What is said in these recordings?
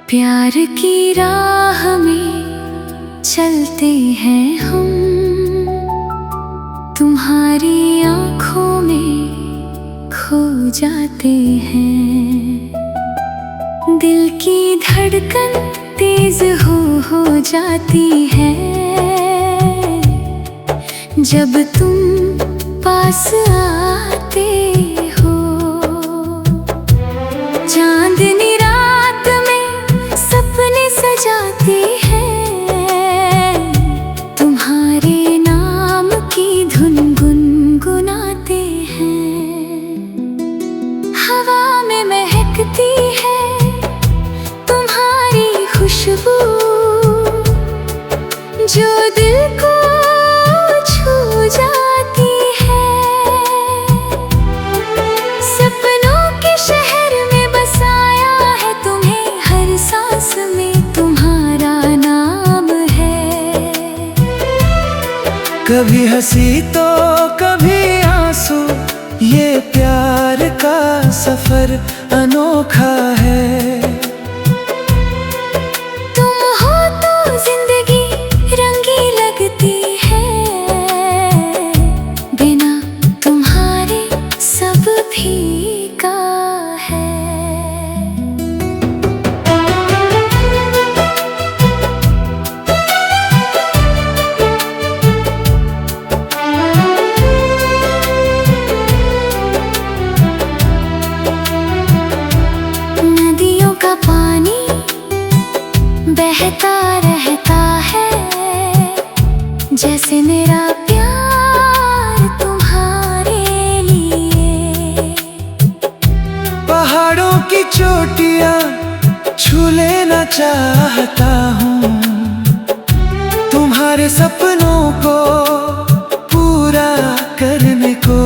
प्यार की राह में चलते हैं हम, तुम्हारी आँखों में खो जाते हैं। दिल की धड़कन तेज हो जाती है जब तुम पास आते हो। चांदनी रात में सपने सजाती है, तुम्हारे नाम की धुन गुनगुनाते हैं। हवा में महकती है तुम्हारी खुशबू, जो दिल को छू जाती है। सपनों के शहर में बसाया है तुम्हें, हर सांस में तुम्हारा नाम है। कभी हंसी तो कभी आंसू, ये प्यार का सफर अनोखा है। तुम हो तो जिंदगी रंगी लगती है, बिना तुम्हारे सब फीका है। नदियों का पानी बहता रहता है, जैसे मेरा प्यार तुम्हारे लिए। पहाड़ों की चोटियां छू लेना चाहता हूँ, तुम्हारे सपनों को पूरा करने को।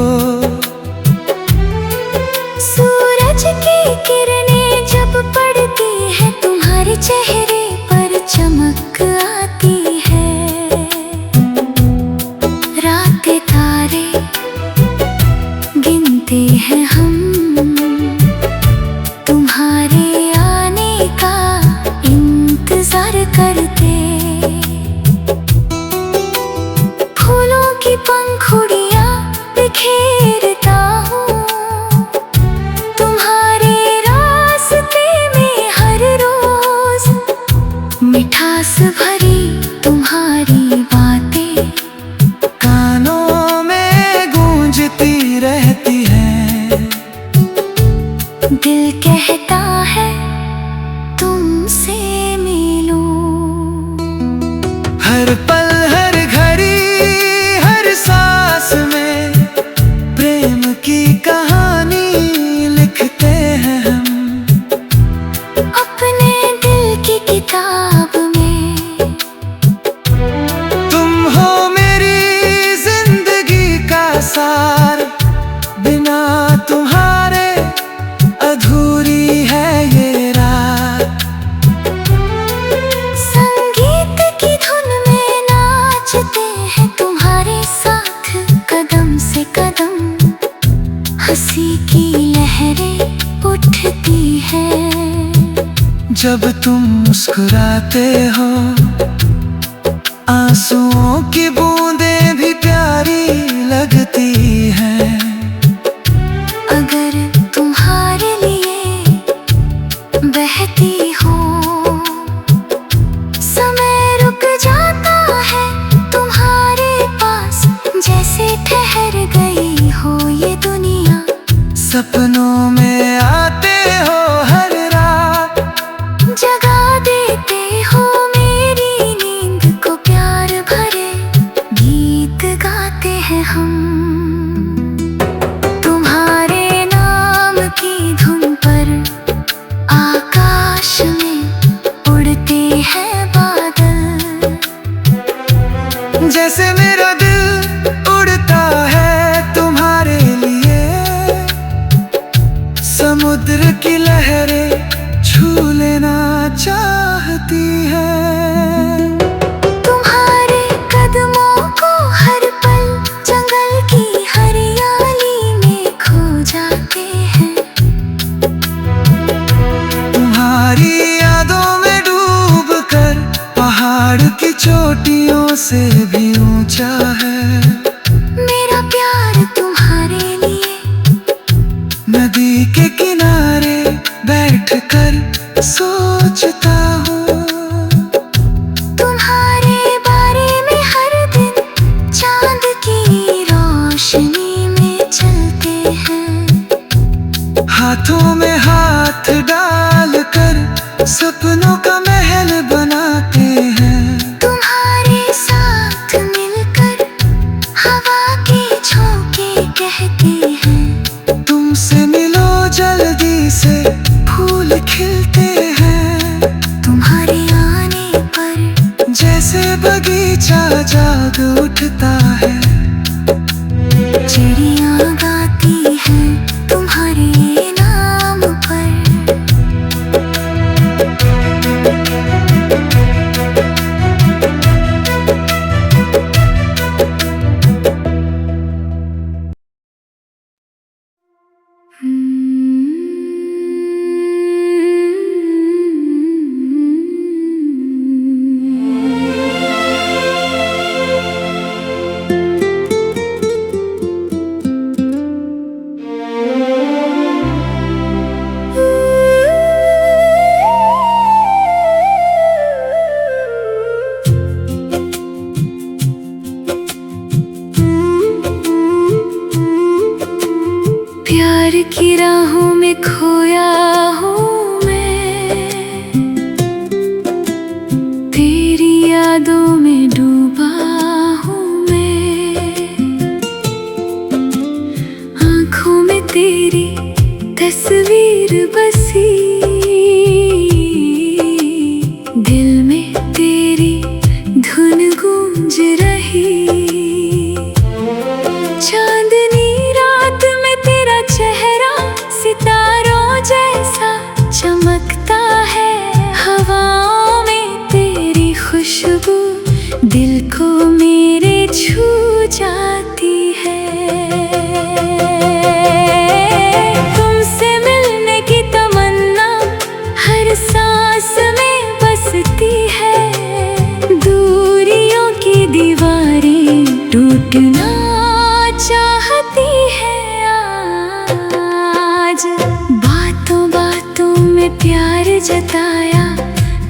सूरज की किरणें जब पड़ती है तुम्हारे चेहरे पर चमक आती है। रात के तारे गिनते हैं हम, तुम्हारे आने का इंतजार करते। फूलों की पंखुड़ियां बिखेरता हूँ, तुम्हारे रास्ते में हर रोज मिठास भरी तुम्हारी बातें कानों में गूंजती रहती है। दिल कहता है तुमसे मिलूं। हर पल हर घड़ी हर सांस में प्रेम की कहानी लिखते हैं हम, अपने दिल की किताब में। तुम हो मेरी जिंदगी का सार, बिना तुम्हारे अधूरी है ये रात। संगीत की धुन में नाचते हैं तुम्हारे साथ, कदम से कदम हंसी की लहरें उठती हैं। जब तुम मुस्कुराते हो आंसुओं की बूंदें भी प्यारी लगती हैं। अगर तुम्हारे लिए बहती हो, समय रुक जाता है तुम्हारे पास, जैसे ठहर गई हो ये दुनिया। सपनों में आते हो हर रात, जगा देते हो मेरी नींद को, प्यार भरे गीत गाते हैं हम। तुम्हारे नाम की धुन पर आकाश में उड़ते हैं बादल, जैसे मेरा दिल उड़ता है तुम्हारे लिए। समुद्र की लहरें छू लेना चाहती है। तुम्हारे कदमों को हर पल जंगल की हरियाली में खो जाते हैं। तुम्हारी यादों से भी ऊंचा है। मेरा प्यार तुम्हारे लिए नदी के किनारे बैठकर सोचता हूँ। तुम्हारे बारे में हर दिन चांद की रोशनी में चलते हैं। हाथों में हाथ डालकर सपनों का महल बनाते हैं। तुम्हारे साथ मिलकर हवा के झोंके कहते हैं। तुमसे मिलो जल्दी से फूल खिलते हैं। तुम्हारे आने पर जैसे बगीचा जाग उठता है। चिड़ियाँ गाती हैं तुम्हारे नाम पर। प्यार की राहों में खोया हूँ मैं, तेरी यादों में डूबा हूँ मैं। आँखों में तेरी तस्वीर बसी, दिल में तेरी धुन गूंज रही। चांदनी रात में तेरा चेहरा सितारों जैसा चमकता है। हवाओं में तेरी खुशबू दिल को मेरे छू जाती है। तुमसे मिलने की तमन्ना हर सांस में बसती है। दूरियों की दीवारें टूटना चाहती है आज। बातों बातों में प्यार जताया,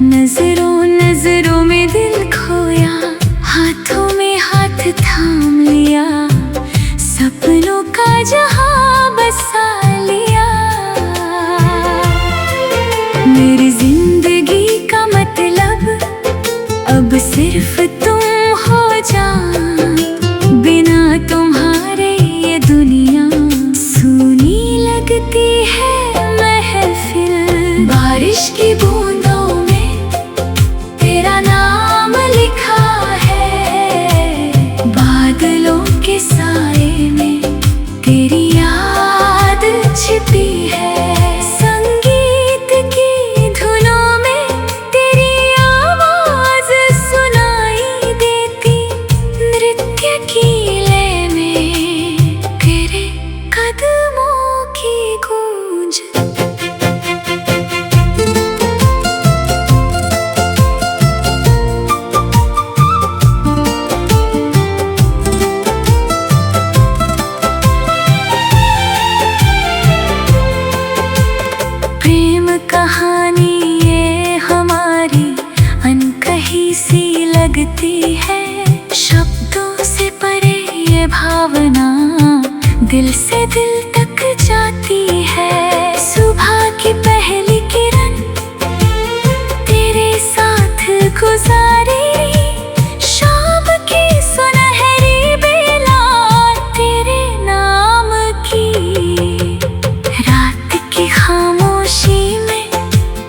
नजरों नजरों में दिल खोया। हाथों में हाथ थाम लिया, सपनों का जहां बसा लिया। मेरी जिंदगी का मतलब अब सिर्फ तुम हो जान। बिना तुम्हारे ये दुनिया सूनी लगती है महफिल। बारिश की बूंदों में तेरा नाम लिखा है। बादलों के साए में तेरी याद छिपी है। संगीत की धुनों में तेरी आवाज सुनाई देती। नृत्य की लय में तेरे कदमों की गूंज। प्रेम कहानी ये हमारी अनकही सी लगती है। शब्दों से परे ये भावना दिल से दिल तक जाती है। सुबह की पहली किरण तेरे साथ गुजारी। शाम की सुनहरी बेला तेरे नाम की। रात की खामोशी में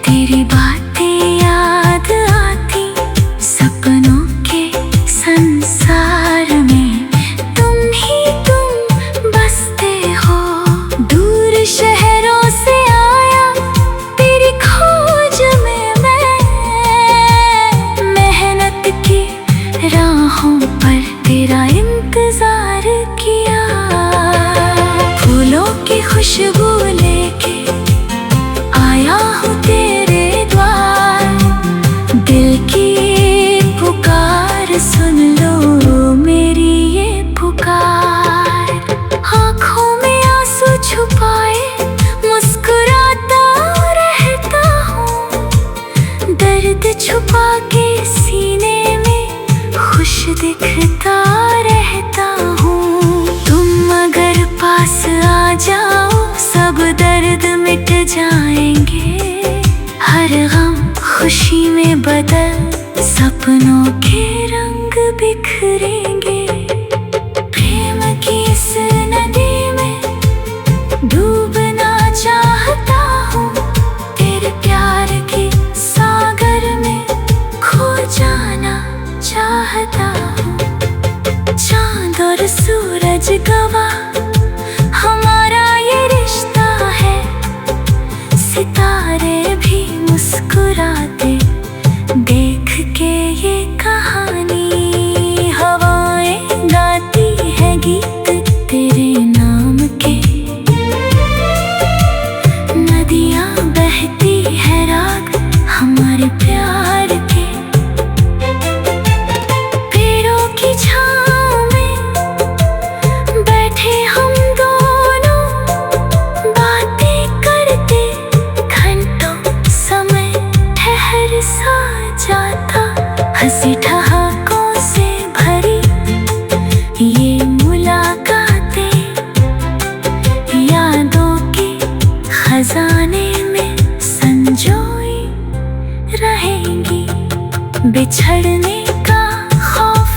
तेरी बातें याद आती। सपनों के संसार में तुम ही तुम बसते हो। दूर शहरों से आया तेरी खोज में मैं। मेहनत की राहों पर तेरा इंतजार किया। फूलों की खुशबू लेके आया हूँ तेरे द्वार। दिल की पुकार सुन लो। खुशी में बदल सपनों के रंग बिखरेंगे। प्रेम की इस नदी में डूबना चाहता हूँ, तेरे प्यार के सागर में खो जाना चाहता हूँ। चांद और सूरज गवाह हमारा ये रिश्ता है, सितारे भी मुस्कुराते देख के ये कहानी। हवाएं गाती है गीत तेरे नाम के, नदियाँ बहती है राग हमारे प्यार के। पेड़ों की छाँव में बैठे हम दोनों, बातें करते घंटों समय ठहर सा जाता। हंसी ठहाकों से भरी ये मुलाकातें यादों के खजाने में संजोई रहेंगी। बिछड़ने का खौफ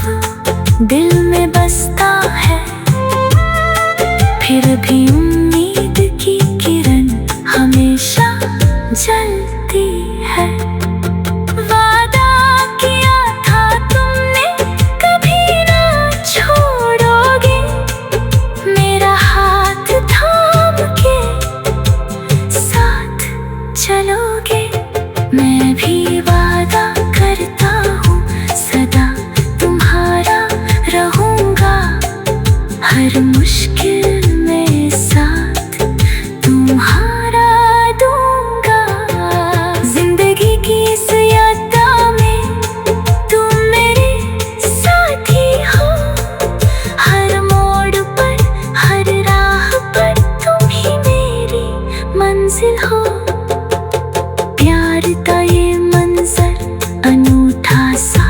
दिल में बसता है, फिर भी उम्मीद की किरण हमेशा जलती है। वादा किया था तुमने कभी ना छोड़ोगे, मेरा हाथ थाम के साथ चलोगे। मैं भी वादा करता हूँ सदा तुम्हारा रहूँगा, हर मुश्किल में साथ तुम्हारा दूंगा। जिंदगी की इस यात्रा में तुम मेरे साथी हो, हर मोड़ पर हर राह पर तुम ही मेरी मंजिल हो। प्यार का ये मंजर अनूठा सा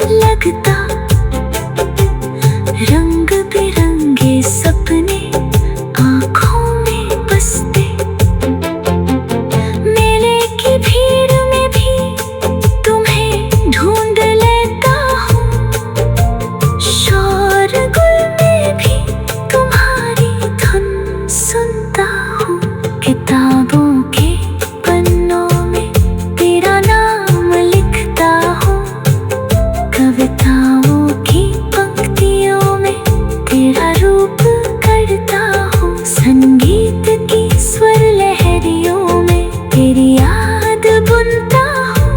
लगता, रंग बिरंगे सपने आँखों में बसते। मेले की भीड़ में भी तुम्हें ढूंढ लेता हूँ, शोरगुल में भी तुम्हारी धुन सुनता हूँ। किताबों के पन्नों में तेरा नाम लिखता हूँ, कविताओं की पंक्तियों में तेरा रूप करता हूँ। संगीत की स्वर लहरियों में तेरी याद बुनता हूँ,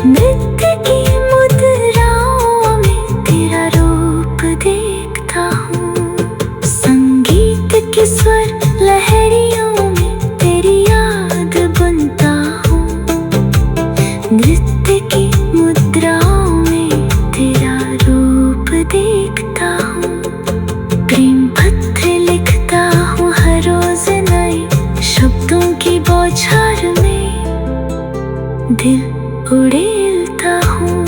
नृत्य की मुद्राओं में तेरा रूप देखता हूँ। संगीत की स्वर लहरियों में तेरी याद बुनता हूँ, नृत्य की मुद्राओं में तेरा रूप देखता हूँ। प्रेम पत्र लिखता हूँ हर रोज नए शब्दों की बौछार में, दिल उड़ेलता हूँ।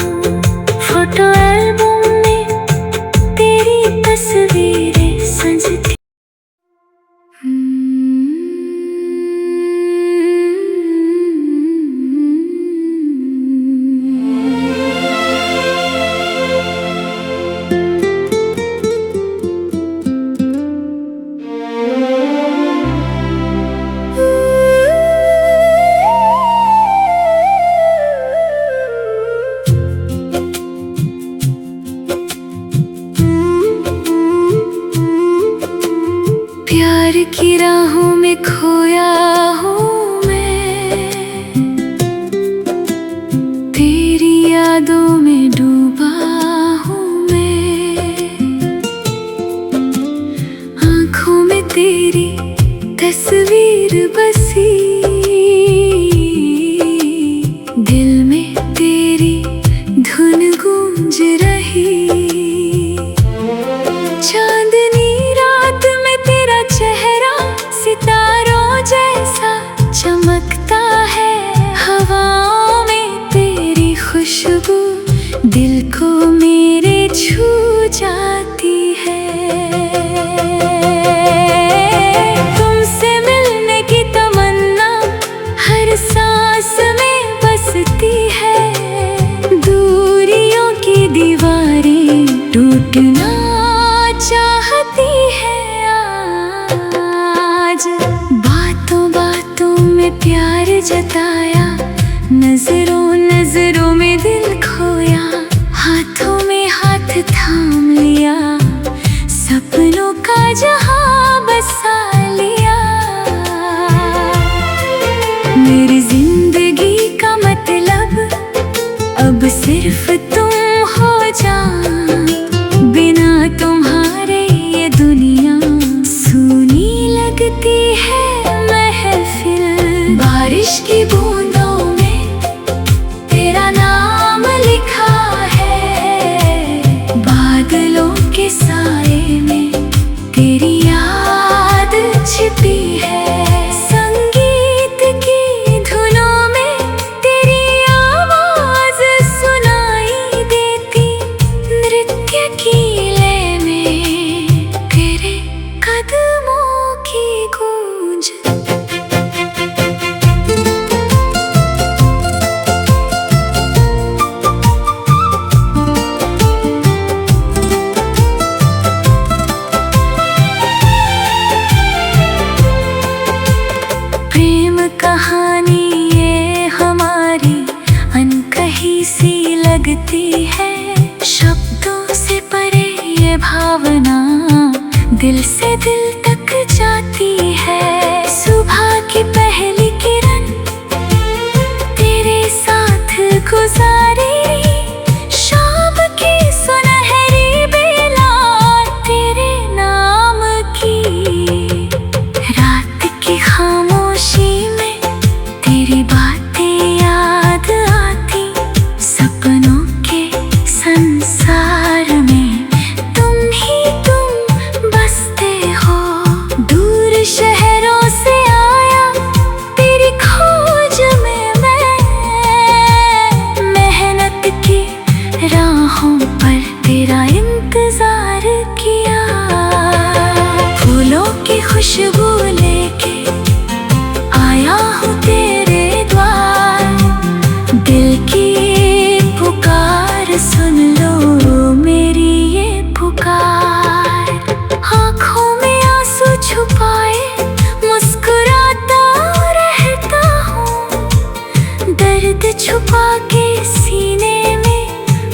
फोटो एल्बम में तेरी तस्वीरें सजती। प्यार की राहों में खोया हूँ मैं, तेरी यादों में डूबा हूँ मैं। आँखों में तेरी तस्वीर बसी, दिल में तेरी धुन गूंज रही। चांदनी रात में तेरा चेहरा सितारों जैसा चमकता है। हवाओं में तेरी खुशबू दिल को मेरे छू जाती है। तुमसे मिलने की तमन्ना प्यार जताया, नजरों नजरों में दिल खोया, हाथों में हाथ थाम लिया, सपनों का जहां बसा लिया। मेरी जिंदगी का मतलब अब सिर्फ तुम हो जान, बिना तुम्हारे ये दुनिया सूनी लगती है महफिल। बारिश की बूंदों में तेरा नाम लिखा है, बादलों के साए में तेरी याद छिपी है। संगीत की धुनों में तेरी आवाज सुनाई देती, नृत्य की लय में तेरे कदमों की गूंज। प्रेम कहानी ये हमारी अनकही सी लगती है, शब्दों से परे ये भावना दिल से दिल तक जाती है। सुबह की पहली किरण तेरे साथ गुजारी, शाम की सुनहरी बेला तेरे नाम की, रात की खामोशी में तेरी बातें याद आती, सपनों के संसार में तुम ही तुम बसते हो। दूर शहरों से आया तेरी खोज में मैं, मेहनत की राहों पर तेरा इंतजार किया। फूलों की खुशबू लेके आया हूँ तेरे द्वार, दिल की पुकार सुन लो मेरी ये पुकार। आँखों में आंसू छुपाए मुस्कुराता रहता हूँ, दर्द छुपा के सीने में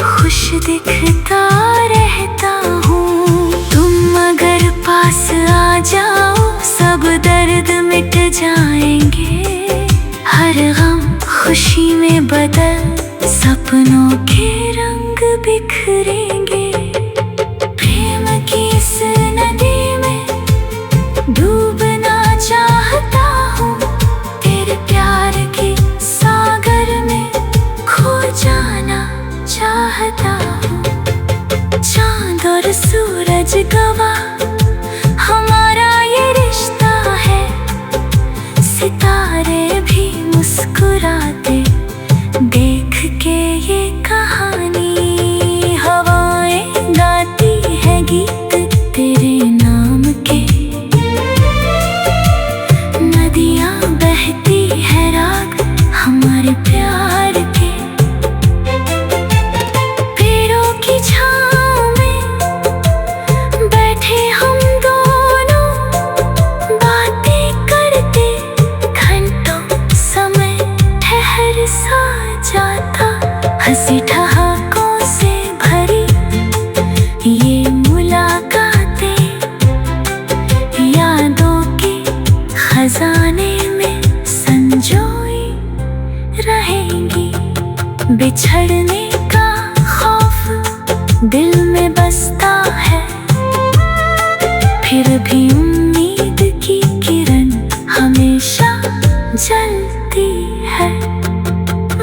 खुश दिखता रहता हूँ। तुम अगर पास आ जाओ सब दर्द मिट जाएंगे, हर गम खुशी में बदल सपनों के रंग बिखरेंगे। प्रेम की इस नदी में डूबना चाहता हूँ, तेरे प्यार के सागर में खो जाना चाहता हूँ। चांद और सूरज गवाह हमारा ये रिश्ता है, सितारे भी मुस्कुराते देख के ये कहानी। हवाएं गाती है गीत तेरे नाम के, नदियाँ बहती है राग हमारे प्यार के। पेड़ों की छाँव में बैठे हम दोनों, बातें करते घंटों समय ठहर सा जाता। हंसी ठहाकों से भरी ये मुलाकातें, यादों के खजाने में संजोई रहेंगी। बिछड़ने का खौफ दिल में बसता है, फिर भी उम्मीद की किरण हमेशा जलती है।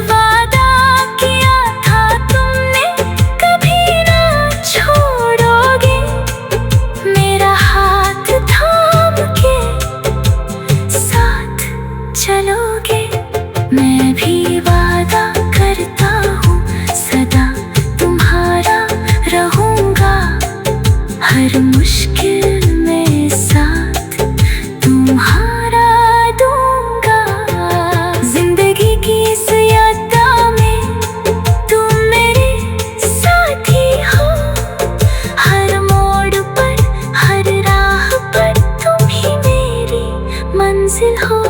वादा किया था तुमने कभी ना छोड़ोगे, मेरा हाथ थाम के साथ चलोगे। मैं भी वादा करता हूँ सदा तुम्हारा रहूँगा, हर मुश्किल में साथ तुम्हारा दूंगा। जिंदगी की इस यात्रा में तुम मेरे साथी हो, हर मोड़ पर हर राह पर तुम ही मेरी मंजिल हो।